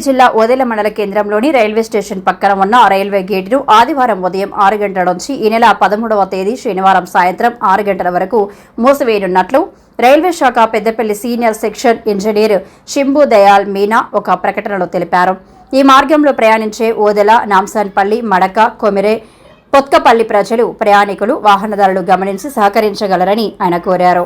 జిల్లా ఓదెల మండల కేంద్రంలోని రైల్వే స్టేషన్ పక్కన ఉన్న రైల్వే గేటును ఆదివారం ఉదయం 6 గంటల నుంచి ఈ నెల 13వ తేదీ శనివారం సాయంత్రం 6 గంటల వరకు మూసివేయనున్నట్లు రైల్వే శాఖ Peddapalli senior section engineer Shambhu Dayal Meena ఒక ప్రకటనలో తెలిపారు. ఈ మార్గంలో ప్రయాణించే ఓదెల, నాంసన్పల్లి, మడక, కొమిరె, పొత్కపల్లి ప్రజలు, ప్రయాణికులు, వాహనదారులు గమనించి సహకరించగలరని ఆయన కోరారు.